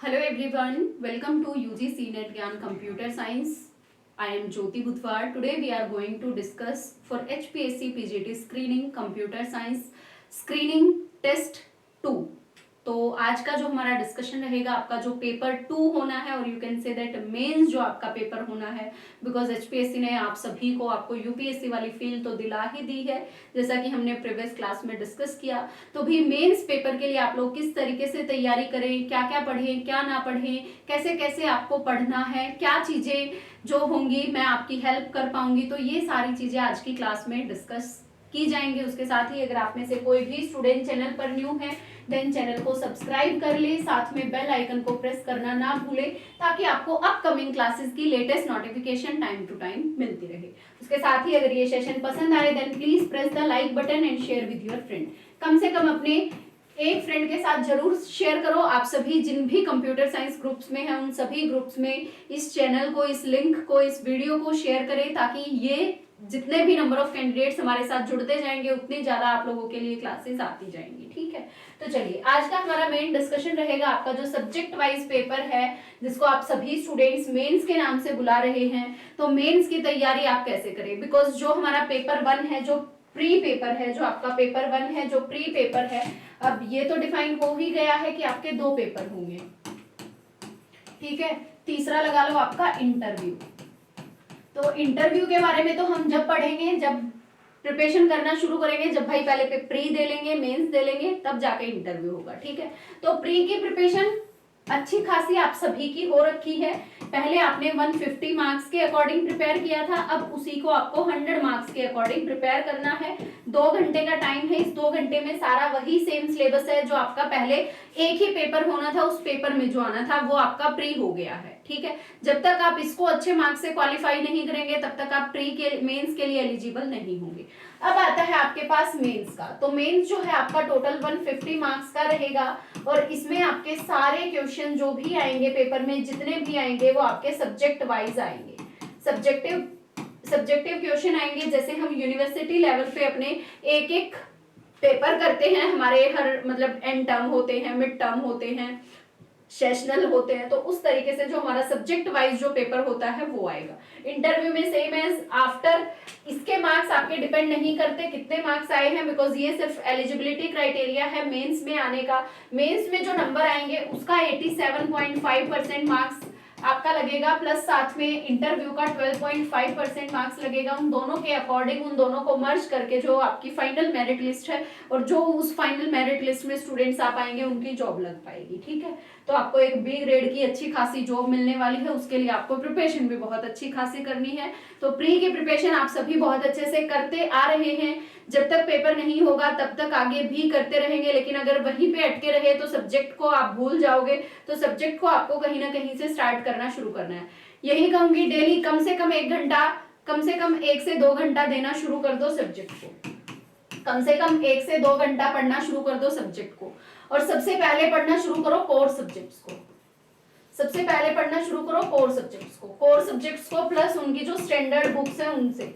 Hello everyone, welcome to UG CNET Gyan Computer Science. I am Jyoti Butwar. Today we are going to discuss for HPSC PGT Screening Computer Science Screening Test 2. तो आज का जो हमारा discussion रहेगा आपका जो paper 2 होना है और you can say that means जो आपका पेपर होना है बिकॉज एचपीएससी ने आप सभी को आपको यूपीएससी वाली फील तो दिला ही दी है जैसा कि हमने प्रीवियस क्लास में डिस्कस किया। तो भी मेंस पेपर के लिए आप लोग किस तरीके से तैयारी करें, क्या क्या पढ़ें, क्या ना पढ़ें, कैसे कैसे आपको पढ़ना है, क्या चीजें जो होंगी मैं आपकी हेल्प कर पाऊंगी, तो ये सारी चीजें आज की क्लास में डिस्कस की जाएंगे। उसके साथ ही अगर आप में से कोई भी स्टूडेंट चैनल पर न्यू है देन चैनल को सब्सक्राइब कर ले, साथ में बेल आइकन को प्रेस करना ना भूले ताकि आपको अपकमिंग क्लासेस की latest notification time to time मिलती रहे। उसके साथ ही अगर ये सेशन पसंद आए then please press the like button and share with your friend. कम से कम अपने एक फ्रेंड के साथ जरूर शेयर करो। आप सभी जिन भी कंप्यूटर साइंस ग्रुप्स में हैं उन सभी ग्रुप्स में इस चैनल को, इस लिंक को, इस वीडियो को शेयर करें ताकि ये जितने भी नंबर ऑफ कैंडिडेट्स हमारे साथ जुड़ते जाएंगे उतनी ज्यादा आप लोगों के लिए क्लासेस आती जाएंगी। ठीक है, तो चलिए आज का हमारा मेन डिस्कशन रहेगा आपका जो सब्जेक्ट वाइज पेपर है जिसको आप सभी स्टूडेंट्स मेंस के नाम से बुला रहे हैं। तो मेंस की तैयारी आप कैसे करें, बिकॉज जो हमारा पेपर 1 है, जो प्री पेपर है, जो आपका पेपर 1 है, जो प्री पेपर है, अब ये तो डिफाइन हो ही गया है कि आपके 2 पेपर होंगे। ठीक है, तीसरा लगा लो आपका इंटरव्यू। तो इंटरव्यू के बारे में तो हम जब पढ़ेंगे, जब प्रिपरेशन करना शुरू करेंगे, जब भाई पहले प्री दे लेंगे, मेंस दे लेंगे, तब जाके इंटरव्यू होगा। ठीक है, तो प्री की प्रिपरेशन अच्छी खासी आप सभी की हो रखी है। पहले आपने 150 मार्क्स के अकॉर्डिंग प्रिपेयर किया था, अब उसी को आपको 100 मार्क्स के अकॉर्डिंग प्रिपेयर करना है। 2 घंटे का टाइम है, इस 2 घंटे में सारा वही सेम सिलेबस है जो आपका पहले एक ही पेपर होना था, उस पेपर में जो आना था वो आपका प्री हो गया है। ठीक है, जब तक आप इसको अच्छे मार्क्स से क्वालिफाई नहीं करेंगे तब तक आप प्री के मेंस के लिए एलिजिबल नहीं होंगे। अब आता है आपके पास मेंस का। तो मेंस जो है आपका टोटल 150 मार्क्स का रहेगा और इसमें आपके सारे क्वेश्चन जो भी आएंगे पेपर में, जितने भी आएंगे वो आपके सब्जेक्ट वाइज आएंगे। सब्जेक्टिव क्वेश्चन आएंगे। जैसे हम यूनिवर्सिटी लेवल पे अपने एक एक पेपर करते हैं, हमारे हर मतलब एंड टर्म होते हैं, मिड टर्म होते हैं, सेशनल होते हैं, तो उस तरीके से जो हमारा सब्जेक्ट वाइज जो पेपर होता है वो आएगा। इंटरव्यू में सेम एज आफ्टर, इसके मार्क्स आपके डिपेंड नहीं करते कितने मार्क्स आए हैं, बिकॉज ये सिर्फ एलिजिबिलिटी क्राइटेरिया है मेंस में आने का। मेंस में जो नंबर आएंगे उसका 87.5% मार्क्स आपका लगेगा, प्लस साथ में इंटरव्यू का 12.5% मार्क्स लगेगा। उन दोनों के अकॉर्डिंग, उन दोनों को मर्ज करके जो आपकी फाइनल मेरिट लिस्ट है और जो उस फाइनल मेरिट लिस्ट में स्टूडेंट्स आ पाएंगे उनकी जॉब लग पाएगी। ठीक है, तो आपको एक बी ग्रेड की अच्छी खासी जॉब मिलने वाली है, उसके लिए आपको प्रिपरेशन भी बहुत अच्छी खासी करनी है। तो प्री की प्रिपरेशन आप सभी बहुत अच्छे से करते आ रहे हैं, जब तक पेपर नहीं होगा तब तक आगे भी करते रहेंगे, लेकिन अगर वहीं पे अटके रहे तो सब्जेक्ट को आप भूल जाओगे। तो सब्जेक्ट को आपको कहीं ना कहीं से स्टार्ट करना शुरू करना है। यही कहूंगी डेली कम से कम 1 घंटा, कम से कम 1 से 2 घंटा देना शुरू कर दो सब्जेक्ट को। कम से कम 1 से 2 घंटा पढ़ना शुरू कर दो सब्जेक्ट को। और सबसे पहले पढ़ना शुरू करो कोर सब्जेक्ट्स को। सबसे पहले पढ़ना शुरू करो कोर सब्जेक्ट्स को। कोर सब्जेक्ट्स को प्लस उनकी जो स्टैंडर्ड बुक्स है उनसे,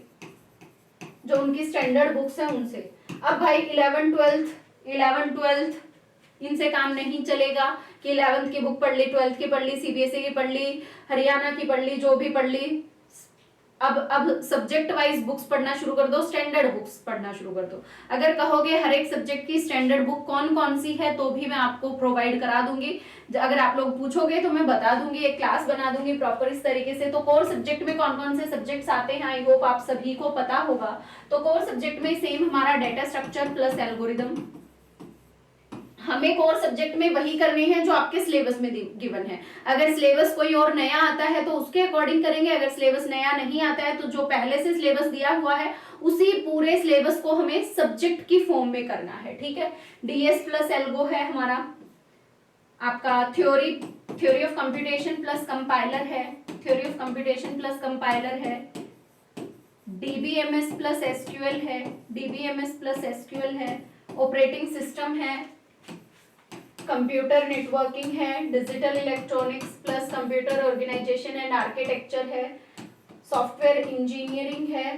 जो उनकी स्टैंडर्ड बुक्स है उनसे। अब भाई 11th 12th इनसे काम नहीं चलेगा कि 11th की बुक पढ़ ली, 12th की पढ़ ली, सीबीएसई की पढ़ ली, हरियाणा की पढ़ ली, जो भी पढ़ ली। अब सब्जेक्ट वाइज बुक्स पढ़ना शुरू कर दो, स्टैंडर्ड बुक्स पढ़ना शुरू कर दो। अगर कहोगे हर एक सब्जेक्ट की स्टैंडर्ड बुक कौन कौन सी है तो भी मैं आपको प्रोवाइड करा दूंगी। अगर आप लोग पूछोगे तो मैं बता दूंगी, एक क्लास बना दूंगी प्रॉपर इस तरीके से। तो कोर सब्जेक्ट में कौन कौन से सब्जेक्ट्स आते हैं आई होप आप सभी को पता होगा। तो कोर सब्जेक्ट में सेम हमारा डेटा स्ट्रक्चर प्लस एल्गोरिदम, हमें कोर सब्जेक्ट में वही करने हैं जो आपके सिलेबस में गिवन है। अगर सिलेबस कोई और नया आता है तो उसके अकॉर्डिंग करेंगे, अगर सिलेबस नया नहीं आता है तो जो पहले से सिलेबस दिया हुआ है उसी पूरे सिलेबस को हमें सब्जेक्ट की फॉर्म में करना है। ठीक है, डीएस प्लस एल्गो है हमारा, आपका theory of computation plus compiler है, theory of computation plus compiler है, डीबीएमएस प्लस एसक्यूएल है, डीबीएमएस प्लस एसक्यूएल है, ऑपरेटिंग सिस्टम है, कंप्यूटर नेटवर्किंग है, digital electronics plus computer organisation and architecture है, सॉफ्टवेयर इंजीनियरिंग है,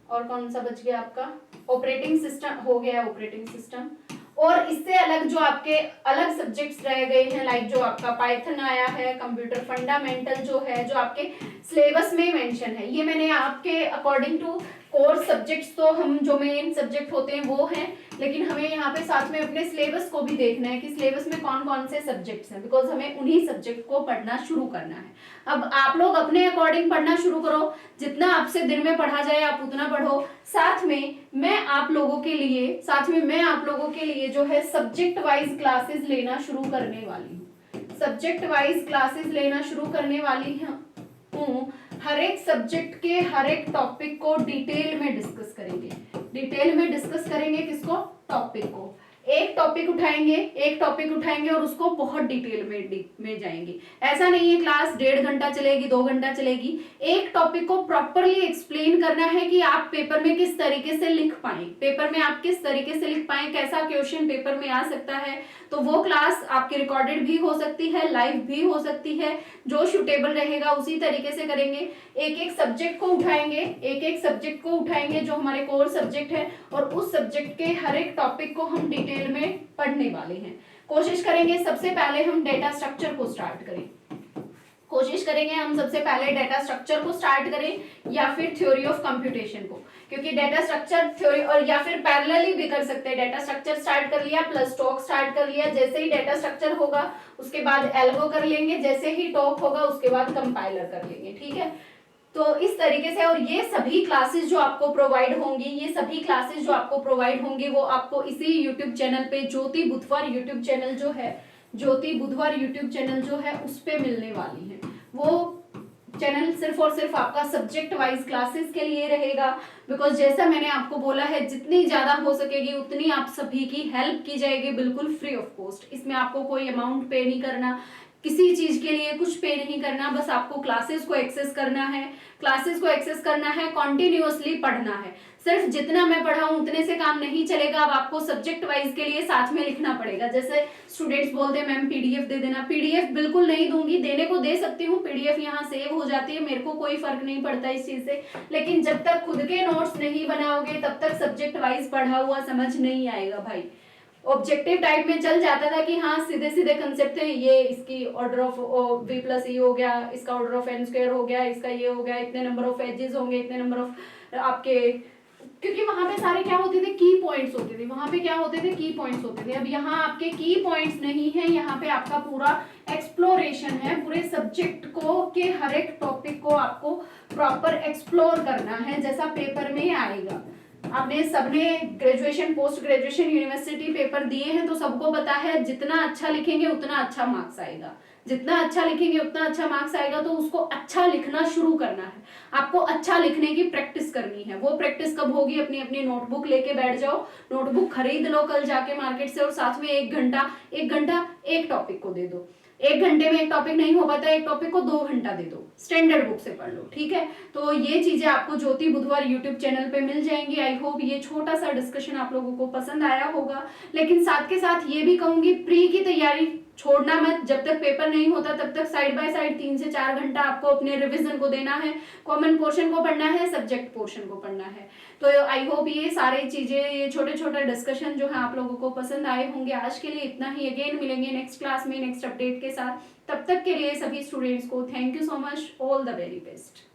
और कौन सा बच गया आपका, ऑपरेटिंग सिस्टम हो गया, ऑपरेटिंग सिस्टम। और इससे अलग जो आपके अलग सब्जेक्ट्स रह गए हैं, लाइक जो आपका पाइथन आया है, कंप्यूटर फंडामेंटल जो है, जो आपके सिलेबस में मेंशन है, ये मैंने आपके अकॉर्डिंग टू कोर सब्जेक्ट्स, तो हम जो मेन सब्जेक्ट होते हैं वो हैं, लेकिन हमें यहाँ पे साथ में अपने सिलेबस को भी देखना है कि सिलेबस में कौन कौन से सब्जेक्ट्स हैं, बिकॉज हमें उन्हीं सब्जेक्ट को पढ़ना शुरू करना है। अब आप लोग अपने अकॉर्डिंग पढ़ना शुरू करो, जितना आपसे दिन में पढ़ा जाए आप उतना पढ़ो। साथ में मैं आप लोगों के लिए जो है सब्जेक्ट वाइज क्लासेस लेना शुरू करने वाली हूँ, सब्जेक्ट वाइज क्लासेस लेना शुरू करने वाली हूँ। हर एक सब्जेक्ट के हर एक टॉपिक को डिटेल में डिस्कस करेंगे, डिटेल में डिस्कस करेंगे किसको, टॉपिक को। एक टॉपिक उठाएंगे और उसको बहुत डिटेल में जाएंगे। ऐसा नहीं है क्लास 1.5 घंटा चलेगी, 2 घंटा चलेगी। एक टॉपिक को प्रॉपरली एक्सप्लेन करना है कि आप पेपर में किस तरीके से लिख पाए, पेपर में आप किस तरीके से लिख पाए, कैसा क्वेश्चन पेपर में आ सकता है। तो वो क्लास आपकी रिकॉर्डेड भी हो सकती है, लाइव भी हो सकती है, जो सूटेबल रहेगा उसी तरीके से करेंगे। एक एक सब्जेक्ट को उठाएंगे जो हमारे कोर सब्जेक्ट है, और उस सब्जेक्ट के हर एक टॉपिक को हम डिटेल में पढ़ने वाले हैं। कोशिश करेंगे सबसे पहले हम डेटा स्ट्रक्चर को स्टार्ट करें, डेटा स्ट्रक्चर को स्टार्ट करें, या फिर थ्योरी ऑफ कंप्यूटेशन को, क्योंकि डेटा स्ट्रक्चर थ्योरी, और या फिर पैरेलली भी कर सकते हैं। डेटा स्ट्रक्चर स्टार्ट कर लिया प्लस टॉक स्टार्ट कर लिया, जैसे ही डेटा स्ट्रक्चर होगा उसके बाद एल्गो कर लेंगे, जैसे ही टॉक होगा उसके बाद कंपाइलर कर लेंगे, ठीक है। तो इस तरीके से, और ये सभी क्लासेस जो आपको प्रोवाइड होंगी वो आपको इसी यूट्यूब चैनल पे, ज्योति बुधवार यूट्यूब चैनल जो है उस पे मिलने वाली है। वो चैनल सिर्फ और सिर्फ आपका सब्जेक्ट वाइज क्लासेस के लिए रहेगा, बिकॉज जैसा मैंने आपको बोला है, जितनी ज्यादा हो सकेगी उतनी आप सभी की हेल्प की जाएगी, बिल्कुल फ्री ऑफ कॉस्ट। इसमें आपको कोई अमाउंट पे नहीं करना, किसी चीज के लिए कुछ पे नहीं करना, बस आपको क्लासेस को एक्सेस करना है, कॉन्टिन्यूअसली पढ़ना है। सिर्फ जितना मैं पढ़ाऊं उतने से काम नहीं चलेगा, अब आपको सब्जेक्ट वाइज के लिए साथ में लिखना पड़ेगा। जैसे स्टूडेंट्स बोलते हैं मैम पीडीएफ दे देना, पीडीएफ बिल्कुल नहीं दूंगी, देने को दे सकती हूँ, पीडीएफ यहाँ सेव हो जाती है, मेरे को कोई फर्क नहीं पड़ता इस चीज से, लेकिन जब तक खुद के नोट्स नहीं बनाओगे तब तक सब्जेक्ट वाइज पढ़ा हुआ समझ नहीं आएगा भाई। ऑब्जेक्टिव टाइप में चल जाता था कि हाँ सीधे सीधे कंसेप्ट है, ये इसकी ऑर्डर ऑफ v प्लस ई हो गया, इसका ऑर्डर ऑफ एन स्क्वायर हो गया, इसका ये हो गया, इतने नंबर ऑफ एजेस होंगे, इतने नंबर ऑफ आपके, क्योंकि वहां पे सारे क्या होते थे, की पॉइंट्स होते थे। अब यहाँ आपके की पॉइंट्स नहीं है, यहाँ पे आपका पूरा एक्सप्लोरेशन है, पूरे सब्जेक्ट को के हर एक टॉपिक को आपको प्रॉपर एक्सप्लोर करना है, जैसा पेपर में आएगा। आपने सबने graduation post graduation university paper दिए हैं, तो सबको पता है जितना अच्छा लिखेंगे उतना अच्छा मार्क्स आएगा, तो उसको अच्छा लिखना शुरू करना है, आपको अच्छा लिखने की प्रैक्टिस करनी है। वो प्रैक्टिस कब होगी, अपनी अपनी नोटबुक लेके बैठ जाओ, नोटबुक खरीद लो कल जाके मार्केट से, और साथ में एक घंटा एक टॉपिक को दे दो। 1 घंटे में एक टॉपिक नहीं हो पाता, एक टॉपिक को 2 घंटा दे दो, स्टैंडर्ड बुक से पढ़ लो, ठीक है। तो ये चीजें आपको ज्योति बुधवार यूट्यूब चैनल पे मिल जाएंगी। आई होप ये छोटा सा डिस्कशन आप लोगों को पसंद आया होगा, लेकिन साथ के साथ ये भी कहूंगी प्री की तैयारी छोड़ना मत, जब तक पेपर नहीं होता तब तक साइड बाय साइड 3 से 4 घंटा आपको अपने रिवीजन को देना है, कॉमन पोर्शन को पढ़ना है, सब्जेक्ट पोर्शन को पढ़ना है। तो आई होप ये सारी चीजें, ये छोटे छोटे डिस्कशन जो है आप लोगों को पसंद आए होंगे। आज के लिए इतना ही, अगेन मिलेंगे नेक्स्ट क्लास में नेक्स्ट अपडेट के साथ। तब तक के लिए सभी स्टूडेंट्स को thank you so much, all the very best.